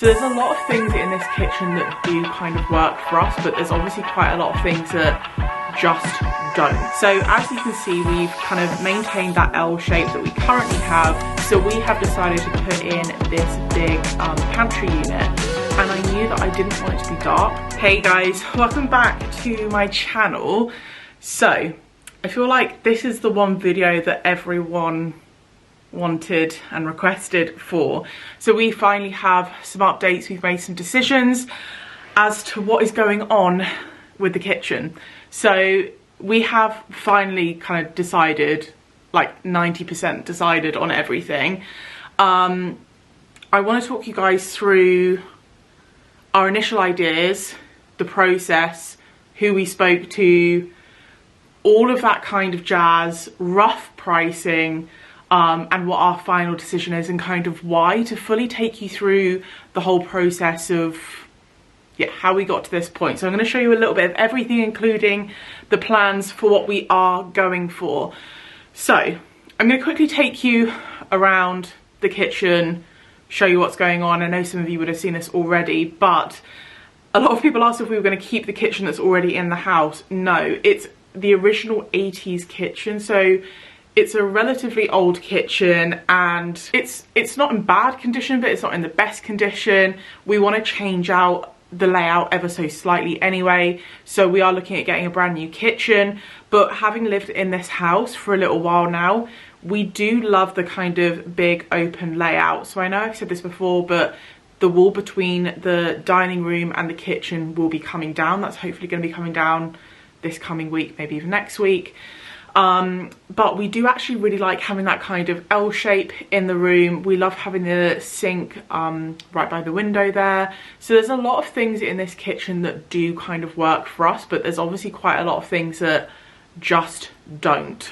So there's a lot of things in this kitchen that do kind of work for us, but there's obviously quite a lot of things that just don't. So as you can see, we've kind of maintained that L shape that we currently have. So we have decided to put in this big pantry unit, and I knew that I didn't want it to be dark. Hey guys, welcome back to my channel. So I feel like this is the one video that everyone wanted and requested for. So we finally have some updates, we've made some decisions as to what is going on with the kitchen. So we have finally kind of decided, like 90% decided on everything. I want to talk you guys through our initial ideas, the process, who we spoke to, all of that kind of jazz, rough pricing, and what our final decision is and kind of why, to fully take you through the whole process of how we got to this point. So I'm going to show you a little bit of everything, including the plans for what we are going for. So I'm going to quickly take you around the kitchen, show you what's going on. I know some of you would have seen this already, but a lot of people asked if we were going to keep the kitchen that's already in the house. No, it's the original 80s kitchen. So it's a relatively old kitchen, and it's not in bad condition, but it's not in the best condition. We want to change out the layout ever so slightly anyway, so we are looking at getting a brand new kitchen. But having lived in this house for a little while now, we do love the kind of big open layout. So I know I've said this before, but the wall between the dining room and the kitchen will be coming down. That's hopefully going to be coming down this coming week, maybe even next week. But we do actually really like having that kind of L shape in the room. We love having the sink right by the window there. So there's a lot of things in this kitchen that do kind of work for us, but there's obviously quite a lot of things that just don't.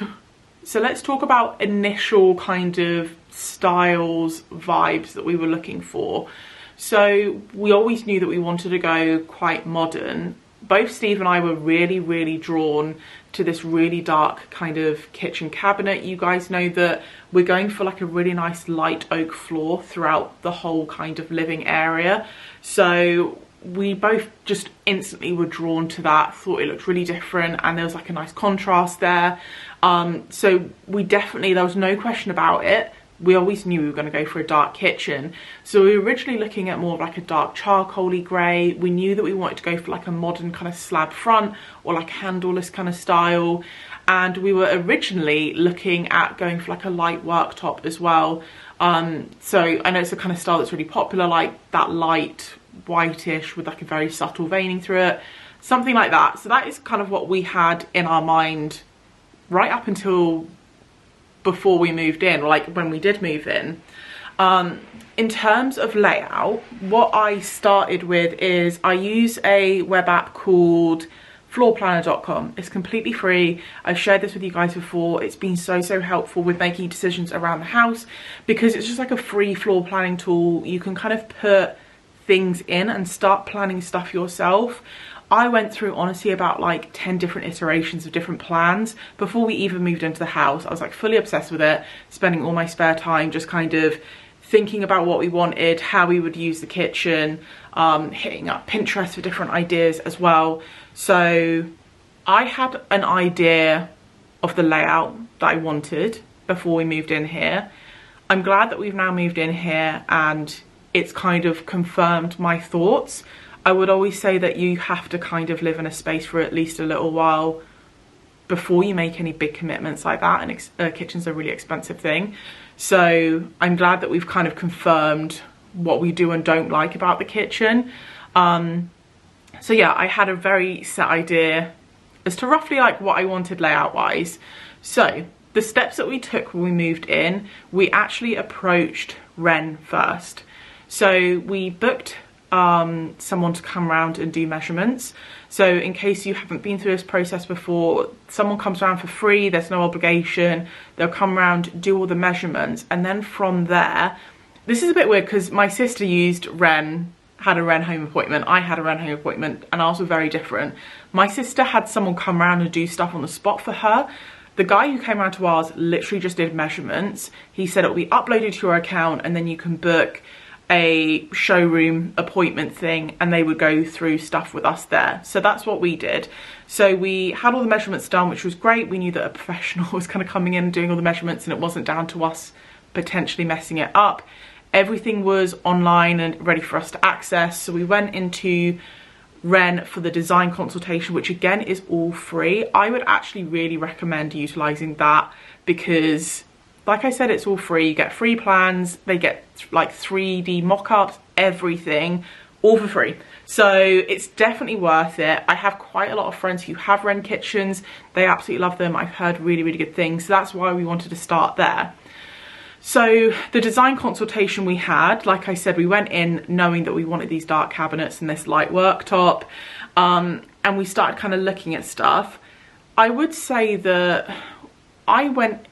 So let's talk about initial kind of styles, vibes that we were looking for. So we always knew that we wanted to go quite modern. Both Steve and I were really drawn to this really dark kind of kitchen cabinet. You guys know that we're going for like a really nice light oak floor throughout the whole kind of living area. So we both just instantly were drawn to that, thought it looked really different, and there was like a nice contrast there. So we definitely, there was no question about it. We always knew we were going to go for a dark kitchen. So we were originally looking at more of like a dark charcoaly grey. We knew that we wanted to go for like a modern kind of slab front or like handleless kind of style. And we were originally looking at going for like a light worktop as well. So I know it's a kind of style that's really popular, like that light whitish with like a very subtle veining through it, something like that. So that is kind of what we had in our mind right up until before we moved in, like when we did move in. In terms of layout, what I started with is I use a web app called floorplanner.com. It's completely free. I've shared this with you guys before. It's been so helpful with making decisions around the house, because it's just like a free floor planning tool. You can kind of put things in and start planning stuff yourself. I went through honestly about like 10 different iterations of different plans before we even moved into the house. I was like fully obsessed with it, spending all my spare time just kind of thinking about what we wanted, how we would use the kitchen, hitting up Pinterest for different ideas as well. So I had an idea of the layout that I wanted before we moved in here. I'm glad that we've now moved in here and it's kind of confirmed my thoughts. I would always say that you have to kind of live in a space for at least a little while before you make any big commitments like that, and a kitchen's a really expensive thing. So I'm glad that we've kind of confirmed what we do and don't like about the kitchen. So yeah, I had a very set idea as to roughly like what I wanted layout wise. So the steps that we took when we moved in, we actually approached Ren first. So we booked someone to come around and do measurements. So in case you haven't been through this process before, someone comes around for free, there's no obligation. They'll come around, do all the measurements, and then from there, this is a bit weird because my sister had a Ren home appointment, I had a Ren home appointment, and ours were very different. My sister had someone come around and do stuff on the spot for her. The guy who came around to ours literally just did measurements. He said it will be uploaded to your account and then you can book a showroom appointment thing, and they would go through stuff with us there. So that's what we did. So we had all the measurements done, which was great. We knew that a professional was kind of coming in and doing all the measurements, and it wasn't down to us potentially messing it up. Everything was online and ready for us to access. So we went into Ren for the design consultation, which again is all free. I would actually really recommend utilizing that because, like I said, it's all free. You get free plans, they get like 3D mock-ups, everything, all for free. So it's definitely worth it. I have quite a lot of friends who have Ren kitchens. They absolutely love them. I've heard really, really good things. So that's why we wanted to start there. So the design consultation we had, like I said, we went in knowing that we wanted these dark cabinets and this light worktop, and we started kind of looking at stuff. I would say that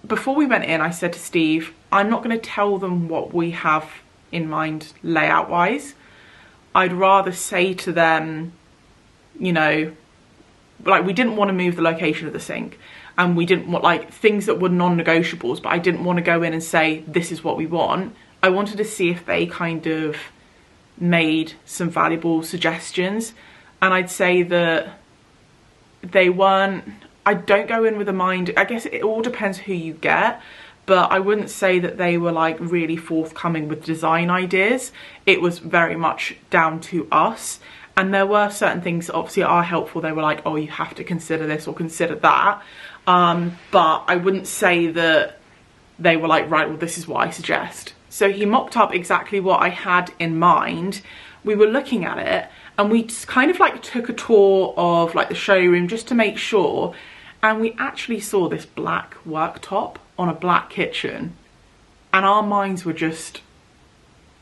before we went in, I said to Steve, I'm not going to tell them what we have in mind layout wise. I'd rather say to them, you know, like, we didn't want to move the location of the sink, and we didn't want, like, things that were non-negotiables, but I didn't want to go in and say, this is what we want. I wanted to see if they kind of made some valuable suggestions. And I'd say that they weren't, I don't go in with a mind, I guess it all depends who you get, but I wouldn't say that they were like really forthcoming with design ideas. It was very much down to us. And there were certain things that obviously are helpful. They were like, oh, you have to consider this or consider that. But I wouldn't say that they were like, right, well, this is what I suggest. So he mocked up exactly what I had in mind. We were looking at it and we just kind of like took a tour of like the showroom just to make sure. And we actually saw this black worktop on a black kitchen. And our minds were just,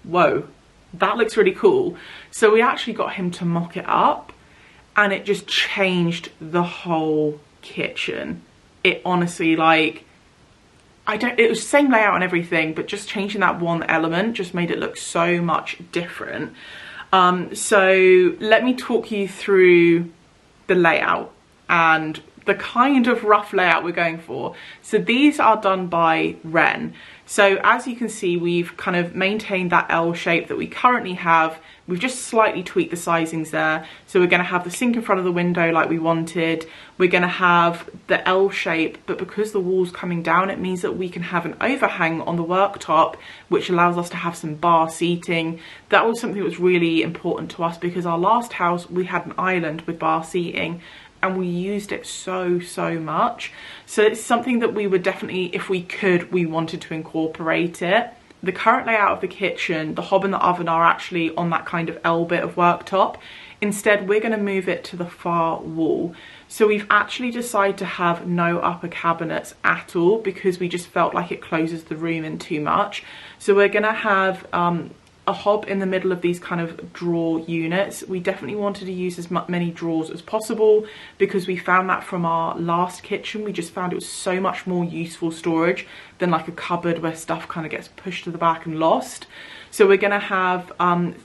whoa, that looks really cool. So we actually got him to mock it up and it just changed the whole kitchen. It honestly, like, it was the same layout and everything, but just changing that one element just made it look so much different. So let me talk you through the layout and the kind of rough layout we're going for. So these are done by Ren. So as you can see, we've kind of maintained that L shape that we currently have. We've just slightly tweaked the sizings there. So we're going to have the sink in front of the window like we wanted. We're going to have the L shape, but because the wall's coming down, it means that we can have an overhang on the worktop, which allows us to have some bar seating. That was something that was really important to us because our last house, we had an island with bar seating, and we used it so much. So it's something that we would definitely, if we could, we wanted to incorporate it. The current layout of the kitchen, the hob and the oven are actually on that kind of L bit of worktop. Instead, we're going to move it to the far wall. So we've actually decided to have no upper cabinets at all because we just felt like it closes the room in too much. So we're going to have a hob in the middle of these kind of drawer units. We definitely wanted to use as many drawers as possible because we found that from our last kitchen. We just found it was so much more useful storage than like a cupboard where stuff kind of gets pushed to the back and lost. So we're going to have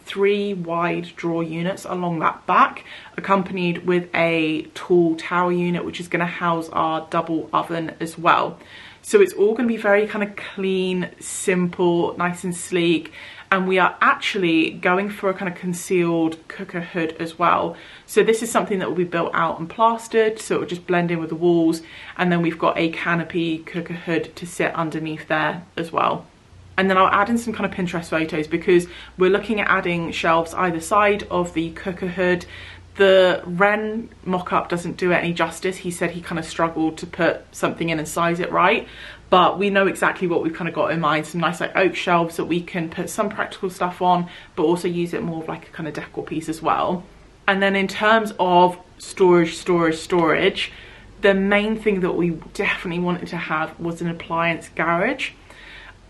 3 wide drawer units along that back, accompanied with a tall tower unit, which is going to house our double oven as well. So it's all going to be very kind of clean, simple, nice and sleek. And we are actually going for a kind of concealed cooker hood as well. So this is something that will be built out and plastered, so it will just blend in with the walls. And then we've got a canopy cooker hood to sit underneath there as well. And then I'll add in some kind of Pinterest photos because we're looking at adding shelves either side of the cooker hood. The Ren mock-up doesn't do it any justice. He said he kind of struggled to put something in and size it right. But we know exactly what we've kind of got in mind. Some nice like oak shelves that we can put some practical stuff on, but also use it more of like a kind of decor piece as well. And then in terms of storage, the main thing that we definitely wanted to have was an appliance garage.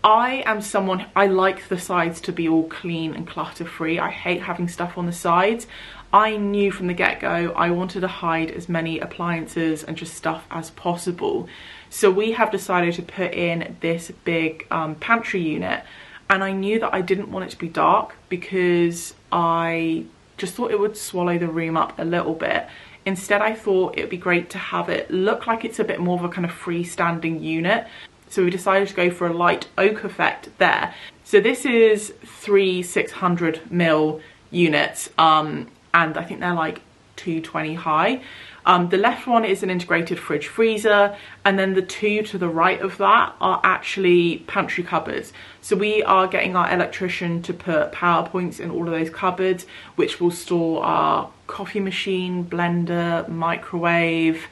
I am someone, I like the sides to be all clean and clutter free. I hate having stuff on the sides. I knew from the get-go I wanted to hide as many appliances and just stuff as possible. So we have decided to put in this big pantry unit, and I knew that I didn't want it to be dark because I just thought it would swallow the room up a little bit. Instead, I thought it would be great to have it look like it's a bit more of a kind of freestanding unit. So we decided to go for a light oak effect there. So this is 3 600ml units, and I think they're like 220 high. The left one is an integrated fridge freezer, and then the two to the right of that are actually pantry cupboards. So we are getting our electrician to put power points in all of those cupboards, which will store our coffee machine, blender, microwave,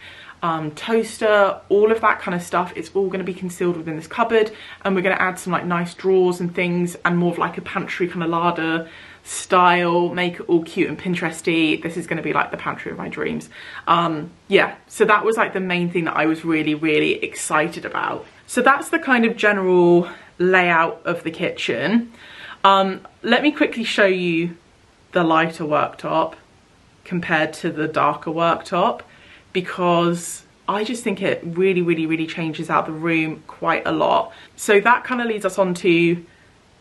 toaster, all of that kind of stuff. It's all going to be concealed within this cupboard, and we're going to add some like nice drawers and things, and more of like a pantry kind of larder style, make it all cute and Pinteresty. This is going to be like the pantry of my dreams. Yeah, so that was like the main thing that I was really excited about. So that's the kind of general layout of the kitchen. Let me quickly show you the lighter worktop compared to the darker worktop, because I just think it really changes out the room quite a lot. So that kind of leads us on to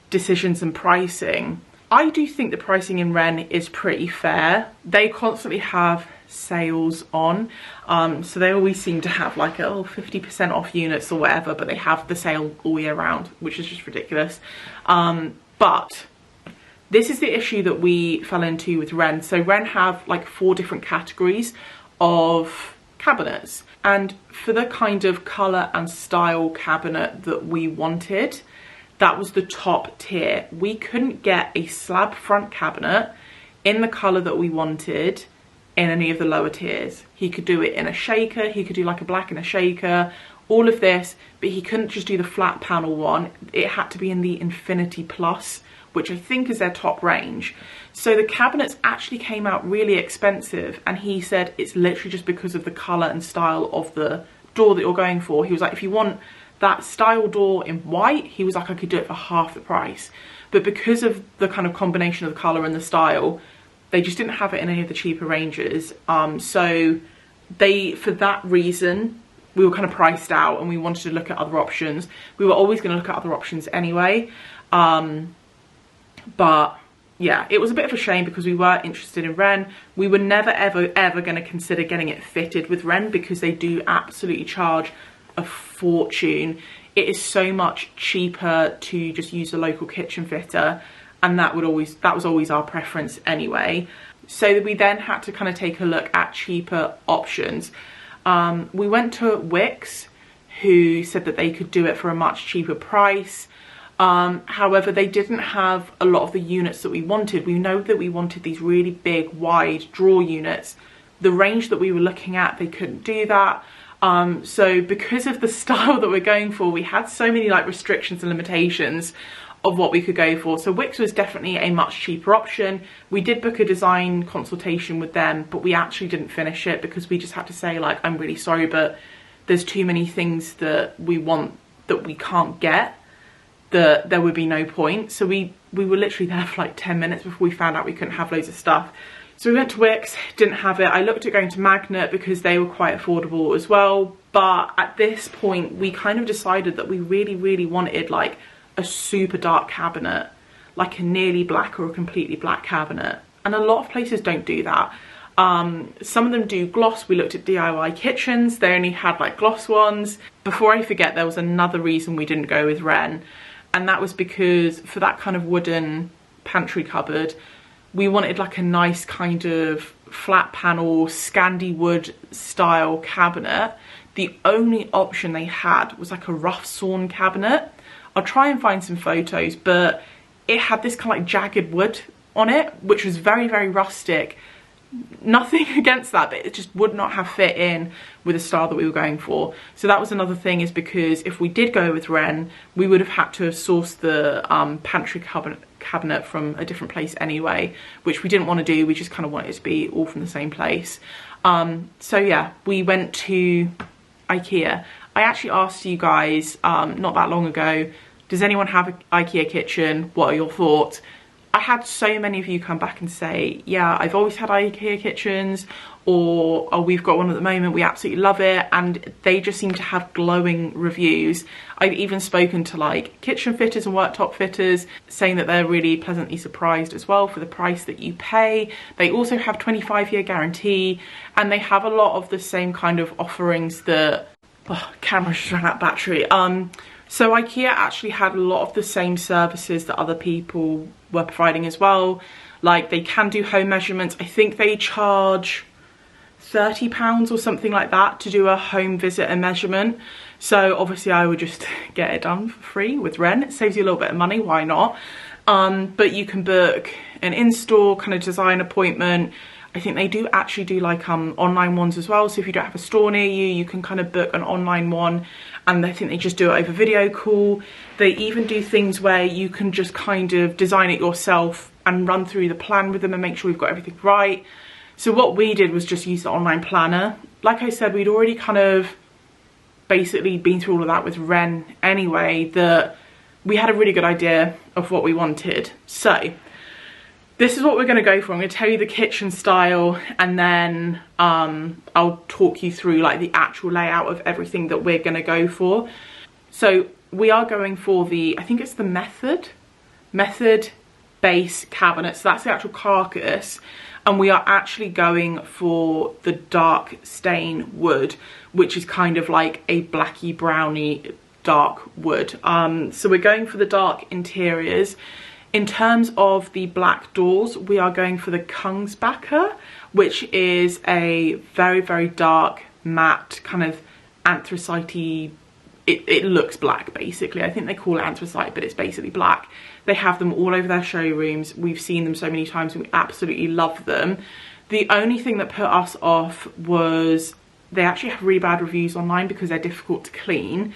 decisions and pricing. I do think the pricing in Ren is pretty fair. They constantly have sales on, so they always seem to have like 50% off units or whatever, but they have the sale all year round, which is just ridiculous. But this is the issue that we fell into with Ren. So Ren have like 4 different categories of cabinets, and for the kind of colour and style cabinet that we wanted, that was the top tier. We couldn't get a slab front cabinet in the colour that we wanted in any of the lower tiers. He could do it in a shaker, he could do like a black in a shaker, all of this, but he couldn't just do the flat panel one. It had to be in the Infinity Plus, which I think is their top range. So the cabinets actually came out really expensive, and he said it's literally just because of the colour and style of the door that you're going for. He was like, if you want that style door in white, he was like, I could do it for half the price. But because of the kind of combination of the colour and the style, they just didn't have it in any of the cheaper ranges. So for that reason, we were kind of priced out, and we wanted to look at other options. We were always going to look at other options anyway. But yeah, it was a bit of a shame because we were interested in Ren. We were never ever going to consider getting it fitted with Ren, because they do absolutely charge a fortune. It is so much cheaper to just use a local kitchen fitter, and that was always our preference anyway. So we then had to kind of take a look at cheaper options. We went to Wickes, who said that they could do it for a much cheaper price. However, they didn't have a lot of the units that we wanted. We know that we wanted these really big wide drawer units. The range that we were looking at, they couldn't do that. So because of the style that we're going for, we had so many like restrictions and limitations of what we could go for. So Wickes was definitely a much cheaper option. We did book a design consultation with them, but we actually didn't finish it because we just had to say like, I'm really sorry, but there's too many things that we want that we can't get, that there would be no point. So we were literally there for like 10 minutes before we found out we couldn't have loads of stuff. So we went to Wickes, didn't have it. I looked at going to Magnet because they were quite affordable as well. But at this point, we kind of decided that we really wanted like a super dark cabinet, like a nearly black or a completely black cabinet. And a lot of places don't do that. Some of them do gloss. We looked at DIY kitchens. They only had like gloss ones. Before I forget, there was another reason we didn't go with Ren. And that was because for that kind of wooden pantry cupboard, we wanted like a nice kind of flat panel Scandi wood style cabinet. The only option they had was like a rough sawn cabinet. I'll try and find some photos, but it had this kind of like jagged wood on it, which was very rustic. Nothing against that, but it just would not have fit in with the style that we were going for. So that was another thing, is because if we did go with Ren, we would have had to have sourced the pantry cabinet from a different place anyway, which we didn't want to do. We just kind of wanted it to be all from the same place. So yeah, we went to IKEA. I actually asked you guys not that long ago, does anyone have an IKEA kitchen? What are your thoughts? I had so many of you come back and say, yeah, I've always had IKEA kitchens, or oh, we've got one at the moment, we absolutely love it. And they just seem to have glowing reviews. I've even spoken to like kitchen fitters and worktop fitters saying that they're really pleasantly surprised as well for the price that you pay. They also have 25-year guarantee, and they have a lot of the same kind of offerings that, oh, camera just ran out of battery. So IKEA actually had a lot of the same services that other people were providing as well. Like, they can do home measurements. I think they charge £30 or something like that to do a home visit and measurement. So obviously I would just get it done for free with Ren. It saves you a little bit of money, why not? But you can book an in-store kind of design appointment. I think they do actually do like online ones as well. So if you don't have a store near you, you can kind of book an online one, and I think they just do it over video call. They even do things where you can just kind of design it yourself and run through the plan with them and make sure we've got everything right. So what we did was just use the online planner. Like I said, we'd already kind of basically been through all of that with Ren anyway, that we had a really good idea of what we wanted. So this is what we're going to go for. I'm going to tell you the kitchen style, and then I'll talk you through like the actual layout of everything that we're going to go for. So we are going for the, I think it's the method base cabinet. So that's the actual carcass, and we are actually going for the dark stain wood, which is kind of like a blacky browny dark wood. So we're going for the dark interiors. In terms of the black doors, we are going for the 𝐀𝐚𝐨𝐿, which is a very, very dark, matte, kind of anthracite-y. It looks black, basically. I think they call it anthracite, but it's basically black. They have them all over their showrooms. We've seen them so many times, and we absolutely love them. The only thing that put us off was they actually have really bad reviews online because they're difficult to clean.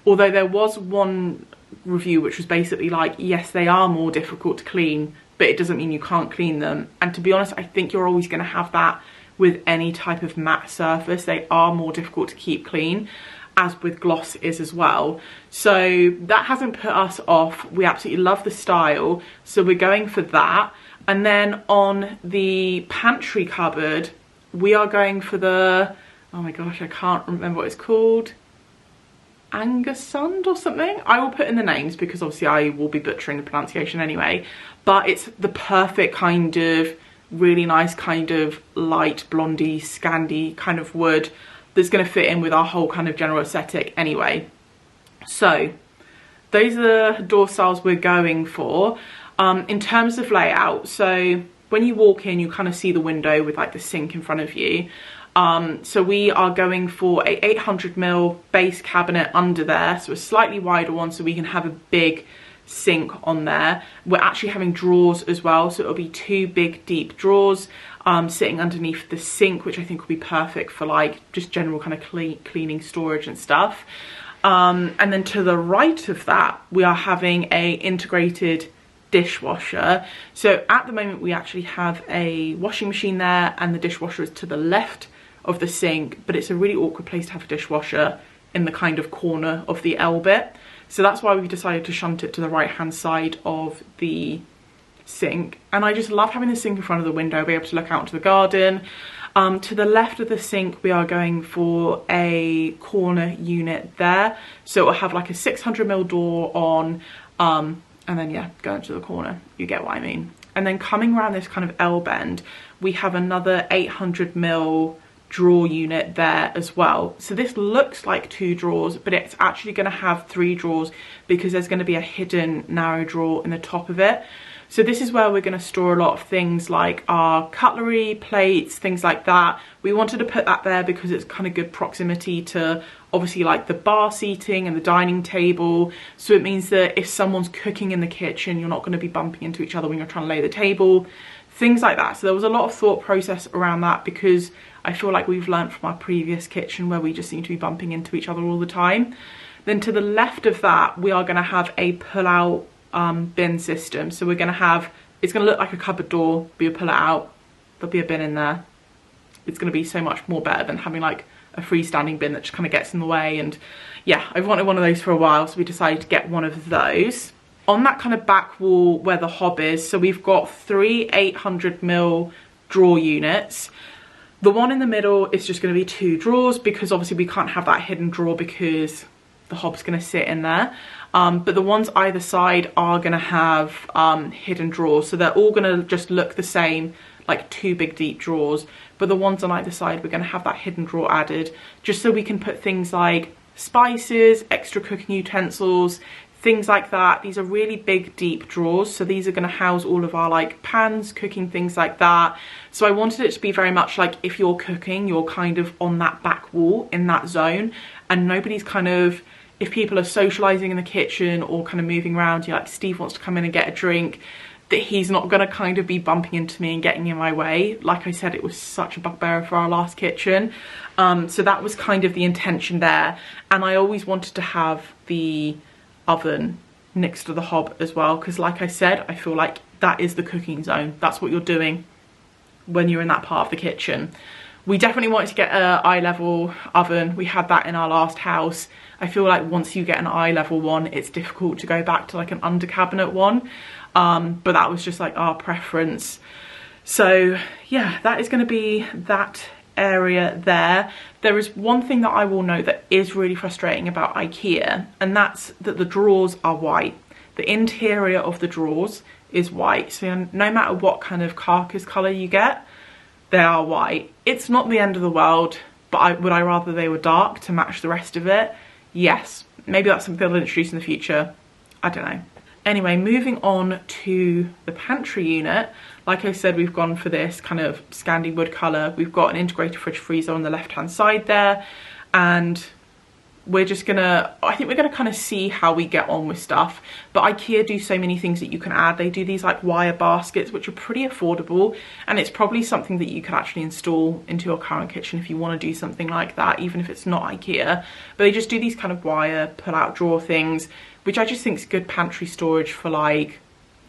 Although there was one review which was basically like, yes, they are more difficult to clean, but it doesn't mean you can't clean them. And to be honest, I think you're always going to have that with any type of matte surface. They are more difficult to keep clean, as with gloss is as well. So that hasn't put us off. We absolutely love the style, so we're going for that. And then on the pantry cupboard, we are going for the, oh my gosh, I can't remember what it's called, Angersund or something. I will put in the names because obviously I will be butchering the pronunciation anyway, but it's the perfect kind of really nice kind of light blondie Scandi kind of wood that's going to fit in with our whole kind of general aesthetic anyway. So those are the door styles we're going for. In terms of layout, so when you walk in, you kind of see the window with like the sink in front of you. So we are going for a 800mm base cabinet under there, so a slightly wider one so we can have a big sink on there. We're actually having drawers as well, so it'll be two big deep drawers sitting underneath the sink, which I think will be perfect for like just general kind of cleaning storage and stuff. And then to the right of that, we are having a integrated dishwasher. So at the moment we actually have a washing machine there, and the dishwasher is to the left of the sink, but it's a really awkward place to have a dishwasher in the kind of corner of the L bit. So that's why we've decided to shunt it to the right hand side of the sink. And I just love having the sink in front of the window, be able to look out into the garden. To the left of the sink, we are going for a corner unit there. So it'll have like a 600mm door on, and then yeah, go into the corner. You get what I mean. And then coming around this kind of L bend, we have another 800mm drawer unit there as well. So this looks like 2 drawers, but it's actually going to have 3 drawers because there's going to be a hidden narrow drawer in the top of it. So this is where we're going to store a lot of things like our cutlery, plates, things like that. We wanted to put that there because it's kind of good proximity to obviously like the bar seating and the dining table. So it means that if someone's cooking in the kitchen, you're not going to be bumping into each other when you're trying to lay the table, things like that. So there was a lot of thought process around that because I feel like we've learned from our previous kitchen where we just seem to be bumping into each other all the time. Then to the left of that, we are going to have a pull-out bin system. So we're going to have, it's going to look like a cupboard door, but you pull it out, there'll be a bin in there. It's going to be so much more better than having like a freestanding bin that just kind of gets in the way. And yeah, I've wanted one of those for a while, so we decided to get one of those. On that kind of back wall where the hob is, so we've got 3 800mm drawer units. The one in the middle is just going to be 2 drawers because obviously we can't have that hidden drawer because the hob's going to sit in there. But the ones either side are going to have hidden drawers, so they're all going to just look the same, like 2 big deep drawers. But the ones on either side, we're going to have that hidden drawer added just so we can put things like spices, extra cooking utensils, things like that. These are really big, deep drawers, so these are going to house all of our like pans, cooking, things like that. So I wanted it to be very much like if you're cooking, you're kind of on that back wall in that zone, and nobody's kind of, if people are socializing in the kitchen or kind of moving around, you're like, Steve wants to come in and get a drink, that he's not going to kind of be bumping into me and getting in my way. Like I said, it was such a bugbear for our last kitchen. So that was kind of the intention there. And I always wanted to have the oven next to the hob as well, because like I said, I feel like that is the cooking zone. That's what you're doing when you're in that part of the kitchen. We definitely wanted to get an eye level oven. We had that in our last house. I feel like once you get an eye level one, it's difficult to go back to like an under cabinet one. But that was just like our preference. So yeah, that is going to be that area there. There is one thing that I will note that is really frustrating about IKEA, and that's that the drawers are white. The interior of the drawers is white, so no matter what kind of carcass colour you get, they are white. It's not the end of the world, but would I rather they were dark to match the rest of it? Yes. Maybe that's something they'll introduce in the future. I don't know. Anyway, moving on to the pantry unit. Like I said, we've gone for this kind of Scandi wood colour. We've got an integrated fridge freezer on the left hand side there, and we're just gonna, I think we're gonna kind of see how we get on with stuff. But IKEA do so many things that you can add. They do these like wire baskets, which are pretty affordable, and it's probably something that you could actually install into your current kitchen if you want to do something like that, even if it's not IKEA. But they just do these kind of wire pull out drawer things, which I just think is good pantry storage for like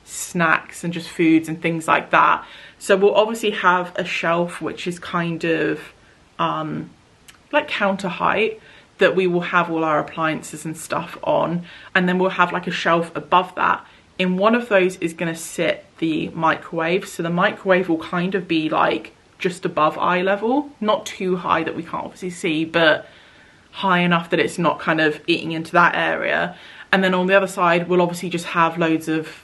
snacks and just foods and things like that. So we'll obviously have a shelf which is kind of like counter height, that we will have all our appliances and stuff on, and then we'll have like a shelf above that. In one of those is going to sit the microwave, so the microwave will kind of be like just above eye level, not too high that we can't obviously see, but high enough that it's not kind of eating into that area. And then on the other side, we'll obviously just have loads of,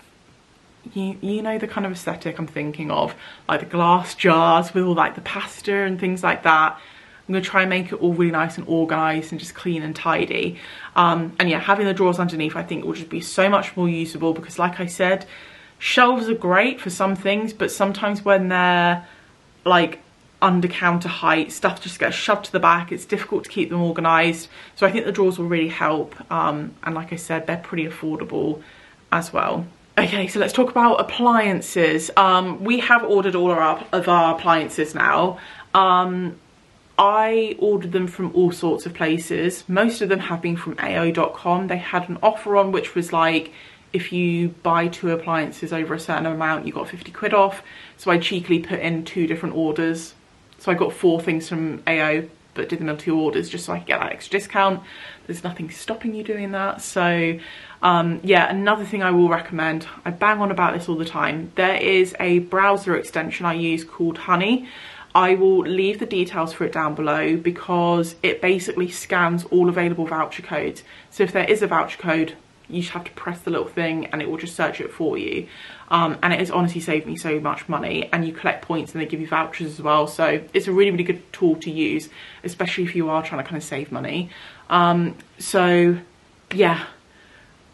you know, the kind of aesthetic I'm thinking of, like the glass jars with all like the pasta and things like that. I'm going to try and make it all really nice and organised and just clean and tidy. And yeah, having the drawers underneath, I think it will just be so much more usable, because like I said, shelves are great for some things, but sometimes when they're like under counter height, stuff just gets shoved to the back. It's difficult to keep them organised. So I think the drawers will really help. And like I said, they're pretty affordable as well. Okay, so let's talk about appliances. We have ordered all of our appliances now. I ordered them from all sorts of places. Most of them have been from AO.com. They had an offer on which was like, if you buy 2 appliances over a certain amount, you got 50 quid off. So I cheekily put in 2 different orders. So I got 4 things from AO, but did them in 2 orders just so I could get that extra discount. There's nothing stopping you doing that. So yeah, another thing I will recommend, I bang on about this all the time, there is a browser extension I use called Honey. I will leave the details for it down below, because it basically scans all available voucher codes. So if there is a voucher code, you just have to press the little thing and it will just search it for you. And it has honestly saved me so much money, and you collect points and they give you vouchers as well. So it's a really, really good tool to use, especially if you are trying to kind of save money. So yeah,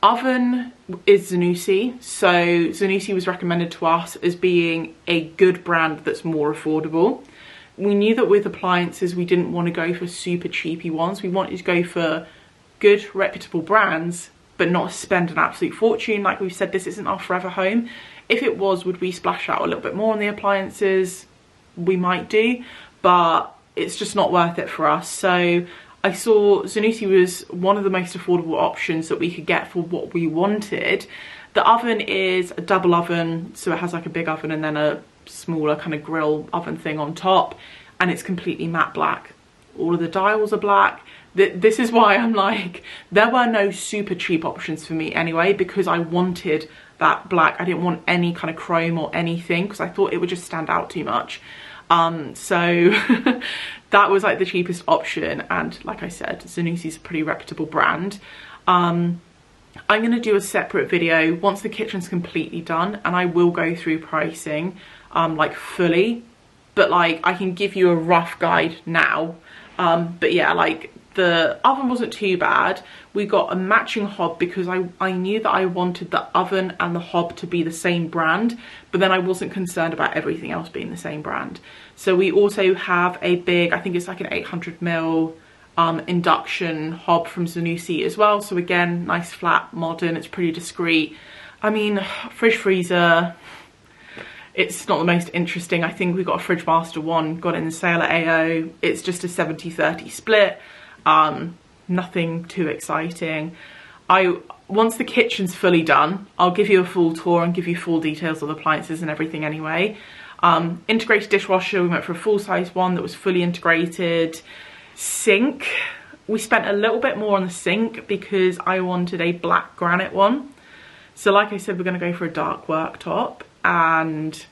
oven is Zanussi. So Zanussi was recommended to us as being a good brand that's more affordable. We knew that with appliances, we didn't want to go for super cheapy ones. We wanted to go for good, reputable brands, but not spend an absolute fortune. Like we've said, this isn't our forever home. If it was, would we splash out a little bit more on the appliances? We might do, but it's just not worth it for us. So I saw Zanussi was one of the most affordable options that we could get for what we wanted. The oven is a double oven, so it has like a big oven and then a smaller kind of grill oven thing on top, and it's completely matte black. All of the dials are black. This is why I'm like, there were no super cheap options for me anyway, because I wanted that black. I didn't want any kind of chrome or anything, because I thought it would just stand out too much. So that was like the cheapest option, and like I said, Zanussi's a pretty reputable brand. I'm going to do a separate video once the kitchen's completely done, and I will go through pricing like fully, but like I can give you a rough guide now. But yeah, like The oven wasn't too bad. We got a matching hob because I knew that I wanted the oven and the hob to be the same brand, but then I wasn't concerned about everything else being the same brand. So we also have a big, I think it's like an 800ml induction hob from Zanussi as well. So again, nice, flat, modern, it's pretty discreet. I mean, fridge freezer, it's not the most interesting. I think we got a Fridge Master one, got it in the sale at AO. It's just a 70-30 split. Nothing too exciting. Once the kitchen's fully done, I'll give you a full tour and give you full details of the appliances and everything anyway. Integrated dishwasher, we went for a full-size one that was fully integrated. Sink, we spent a little bit more on the sink because I wanted a black granite one. So like I said, we're going to go for a dark worktop, and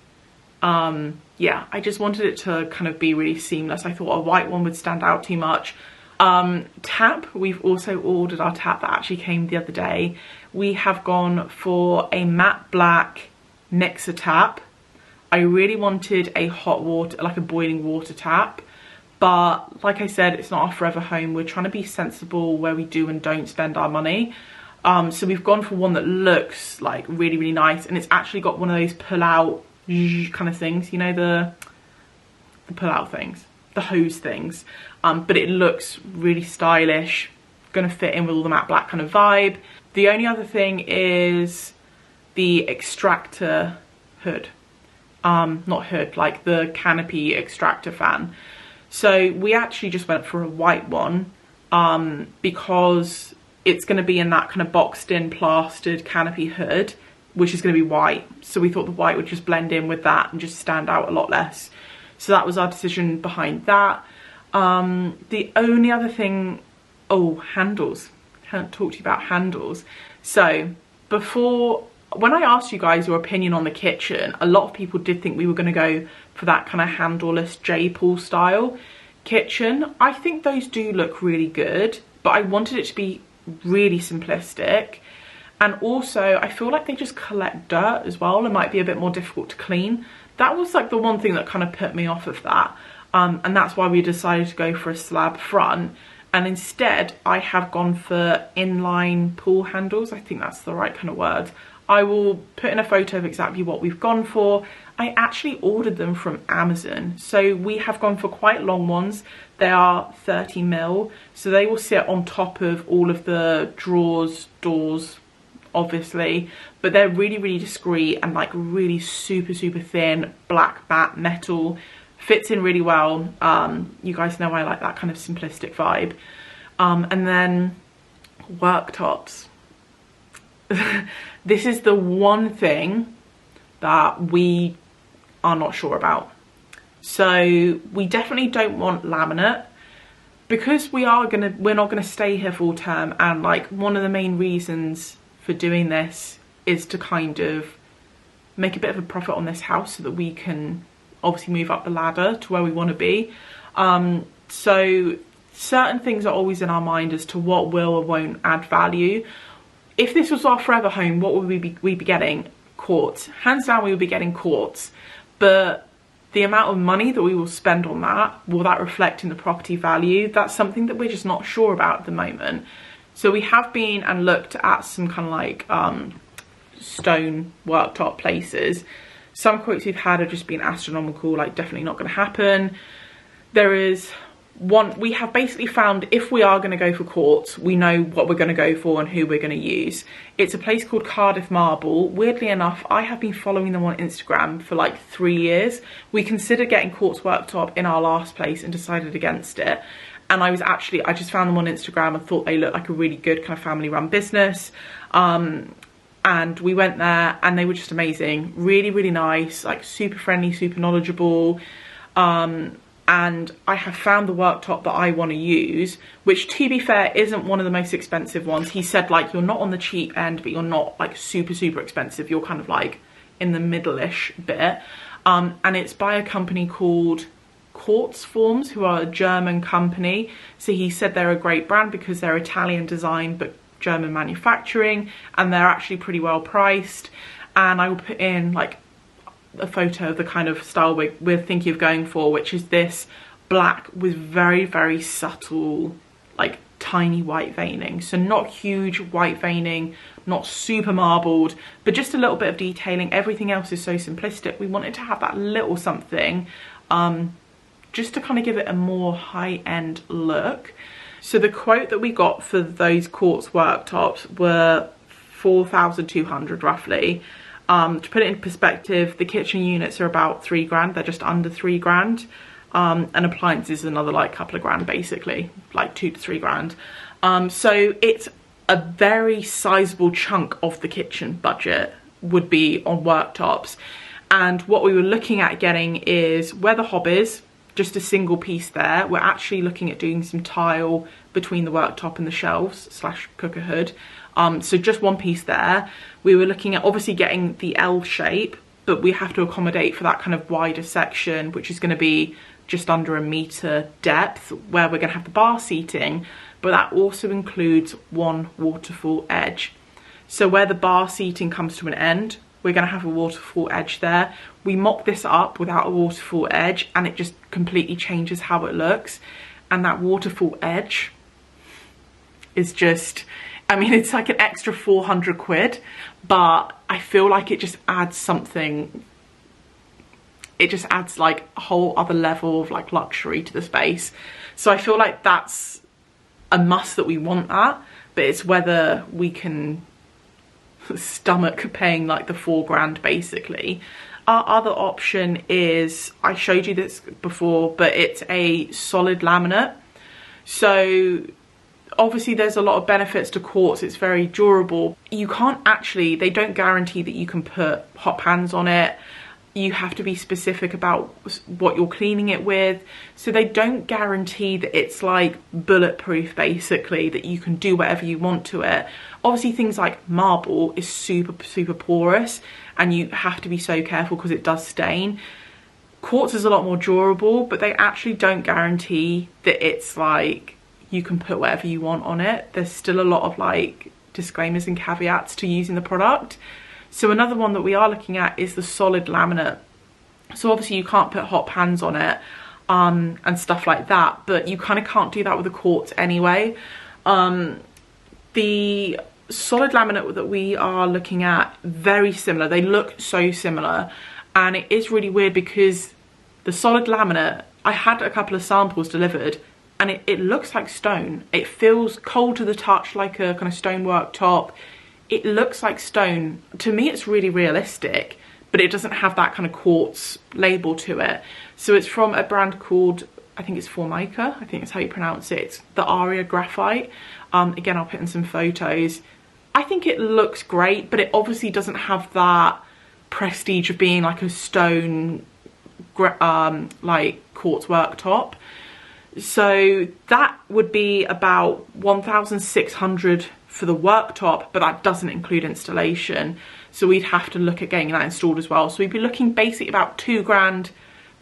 yeah, I just wanted it to kind of be really seamless. I thought a white one would stand out too much. Tap, we've also ordered our tap that actually came the other day. We have gone for a matte black mixer tap. I really wanted a hot water, like a boiling water tap, but like I said, it's not our forever home. We're trying to be sensible where we do and don't spend our money. So we've gone for one that looks like really, really nice, and it's actually got one of those pull out kind of things, you know, the pull out things, the hose things, but it looks really stylish, gonna fit in with all the matte black kind of vibe. The only other thing is the extractor hood, not hood, like the canopy extractor fan. So we actually just went for a white one because it's going to be in that kind of boxed in plastered canopy hood, which is going to be white. So we thought the white would just blend in with that and just stand out a lot less. So that was our decision behind that. The only other thing, oh, handles. I haven't talked to you about handles. So before, when I asked you guys your opinion on the kitchen, a lot of people did think we were going to go for that kind of handleless J-pool style kitchen. I think those do look really good, but I wanted it to be really simplistic, and also I feel like they just collect dirt as well and might be a bit more difficult to clean. That was like the one thing that kind of put me off of that, and that's why we decided to go for a slab front, and instead I have gone for inline pool handles. I think that's the right kind of word. I will put in a photo of exactly what we've gone for. I actually ordered them from Amazon. So we have gone for quite long ones. They are 30mm, so they will sit on top of all of the drawers, doors, obviously, but they're really, really discreet and like really super, super thin, black matte metal. Fits in really well. You guys know I like that kind of simplistic vibe. And then worktops. This is the one thing that we are not sure about. So we definitely don't want laminate because we're not gonna stay here full term, and like one of the main reasons for doing this is to kind of make a bit of a profit on this house so that we can obviously move up the ladder to where we want to be. So certain things are always in our mind as to what will or won't add value. If this was our forever home, what would we be getting? Quartz. Hands down, we would be getting quartz. But the amount of money that we will spend on that, will that reflect in the property value? That's something that we're just not sure about at the moment. So we have been and looked at some kind of like stone worktop places. Some quotes we've had have just been astronomical, like definitely not going to happen. There is one, we have basically found if we are going to go for quartz, we know what we're going to go for and who we're going to use. It's a place called Cardiff Marble. Weirdly enough, I have been following them on Instagram for like 3 years. We considered getting quartz worktop in our last place and decided against it. And I just found them on Instagram and thought they looked like a really good kind of family run business. And we went there and they were just amazing. Really, really nice, like super friendly, super knowledgeable. And I have found the worktop that I want to use, which to be fair isn't one of the most expensive ones. He said like you're not on the cheap end, but you're not like super, super expensive. You're kind of like in the middle-ish bit. And it's by a company called Quartz Forms, who are a German company. So he said they're a great brand because they're Italian design, but German manufacturing, and they're actually pretty well priced. And I will put in like a photo of the kind of style we're thinking of going for, which is this black with very, very subtle like tiny white veining. So not huge white veining, not super marbled, but just a little bit of detailing. Everything else is so simplistic. We wanted to have that little something just to kind of give it a more high-end look. So the quote that we got for those quartz worktops were 4,200 roughly. To put it in perspective, the kitchen units are about 3 grand. They're just under 3 grand. And appliances another like couple of grand, basically, like 2 to 3 grand. So it's a very sizable chunk of the kitchen budget would be on worktops. And what we were looking at getting is where the hob is, just a single piece there. We're actually looking at doing some tile between the worktop and the shelves / cooker hood. So just one piece there. We were looking at obviously getting the L shape, but we have to accommodate for that kind of wider section, which is going to be just under 1 meter depth, where we're going to have the bar seating, but that also includes one waterfall edge. So where the bar seating comes to an end, we're going to have a waterfall edge there. We mock this up without a waterfall edge and it just completely changes how it looks. And that waterfall edge is just, I mean, it's like an extra 400 quid, but I feel like it just adds something. It just adds like a whole other level of like luxury to the space. So I feel like that's a must, that we want that, but it's whether we can stomach paying like the 4 grand basically. Our other option is, I showed you this before, but it's a solid laminate. So obviously there's a lot of benefits to quartz. It's very durable. You can't actually, they don't guarantee that you can put hot pans on it. You have to be specific about what you're cleaning it with. So they don't guarantee that it's like bulletproof basically, that you can do whatever you want to it. Obviously things like marble is super porous and you have to be so careful because it does stain. Quartz is a lot more durable, but they actually don't guarantee that it's like you can put whatever you want on it. There's still a lot of like disclaimers and caveats to using the product. So another one that we are looking at is the solid laminate. So obviously you can't put hot pans on it and stuff like that, but you kind of can't do that with the quartz anyway. The solid laminate that we are looking at, very similar. They look so similar, and it is really weird because the solid laminate, I had a couple of samples delivered and it looks like stone. It feels cold to the touch, like a kind of stone worktop. It looks like stone. To me, it's really realistic, but it doesn't have that kind of quartz label to it. So it's from a brand called, I think it's Formica, I think that's how you pronounce it. It's the Aria Graphite. Again, I'll put in some photos. I think it looks great, but it obviously doesn't have that prestige of being like a stone, like quartz worktop. So that would be about 1,600 for the worktop, but that doesn't include installation. So we'd have to look at getting that installed as well. So we'd be looking basically about 2 grand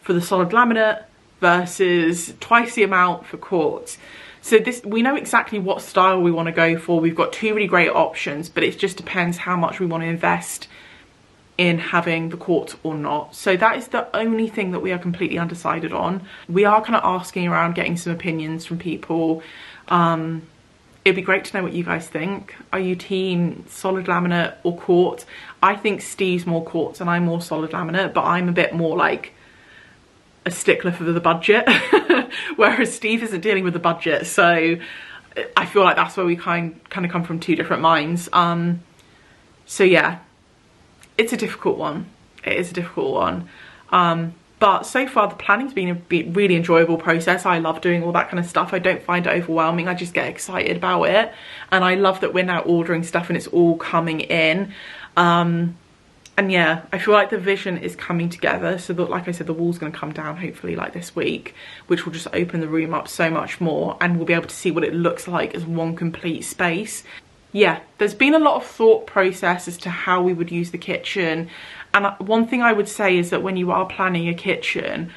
for the solid laminate versus twice the amount for quartz. So this, we know exactly what style we want to go for. We've got 2 really great options, but it just depends how much we want to invest in having the quartz or not. So that is the only thing that we are completely undecided on. We are kind of asking around, getting some opinions from people. It'd be great to know what you guys think. Are you team solid laminate or quartz? I think Steve's more quartz and I'm more solid laminate, but I'm a bit more like a stickler for the budget, whereas Steve isn't dealing with the budget. So I feel like that's where we kind of come from 2 different minds. So yeah, it's a difficult one. It is a difficult one. But so far the planning's been a really enjoyable process. I love doing all that kind of stuff. I don't find it overwhelming. I just get excited about it. And I love that we're now ordering stuff and it's all coming in. And yeah, I feel like the vision is coming together. So that, like I said, the wall's going to come down hopefully like this week, which will just open the room up so much more. And we'll be able to see what it looks like as one complete space. Yeah, there's been a lot of thought process as to how we would use the kitchen. And one thing I would say is that when you are planning a kitchen,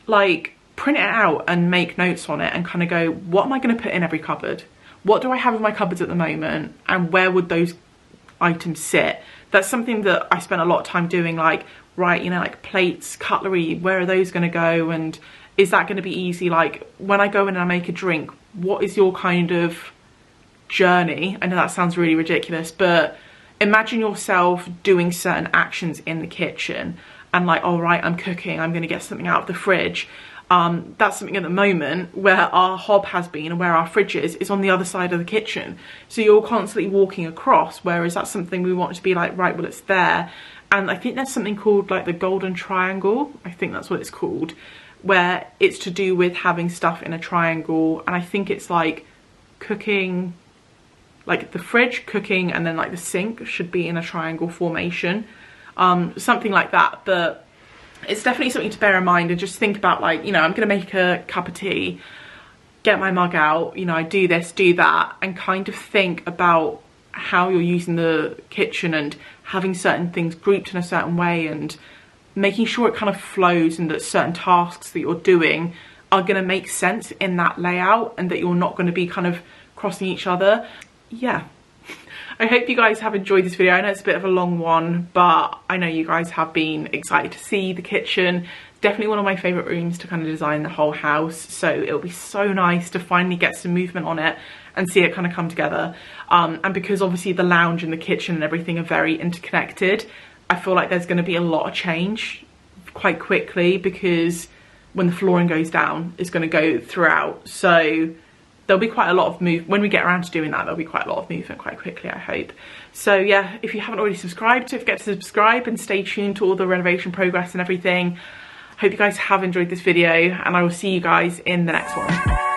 like print it out and make notes on it and kind of go, what am I going to put in every cupboard? What do I have in my cupboards at the moment? And where would those items sit? That's something that I spent a lot of time doing, like, right, you know, like plates, cutlery, where are those going to go? And is that going to be easy? Like when I go in and I make a drink, what is your kind of journey? I know that sounds really ridiculous, but imagine yourself doing certain actions in the kitchen and like, all right, I'm cooking, I'm going to get something out of the fridge. That's something at the moment where our hob has been and where our fridge is on the other side of the kitchen. So you're constantly walking across, whereas that's something we want to be like, right, well, it's there. And I think there's something called like the golden triangle. I think that's what it's called, where it's to do with having stuff in a triangle. And I think it's like cooking, like the fridge, cooking, and then like the sink should be in a triangle formation. Something like that. But it's definitely something to bear in mind, and just think about like, you know, I'm gonna make a cup of tea, get my mug out, you know, I do this, do that, and kind of think about how you're using the kitchen and having certain things grouped in a certain way and making sure it kind of flows and that certain tasks that you're doing are gonna make sense in that layout and that you're not gonna be kind of crossing each other. Yeah. I hope you guys have enjoyed this video. I know it's a bit of a long one, but I know you guys have been excited to see the kitchen. It's definitely one of my favourite rooms to kind of design the whole house, so it'll be so nice to finally get some movement on it and see it kind of come together. And because obviously the lounge and the kitchen and everything are very interconnected, I feel like there's going to be a lot of change quite quickly, because when the flooring goes down, it's going to go throughout. So there'll be quite a lot of when we get around to doing that, there'll be quite a lot of movement quite quickly, I hope. So yeah, if you haven't already subscribed, don't forget to subscribe and stay tuned to all the renovation progress and everything. Hope you guys have enjoyed this video, and I will see you guys in the next one.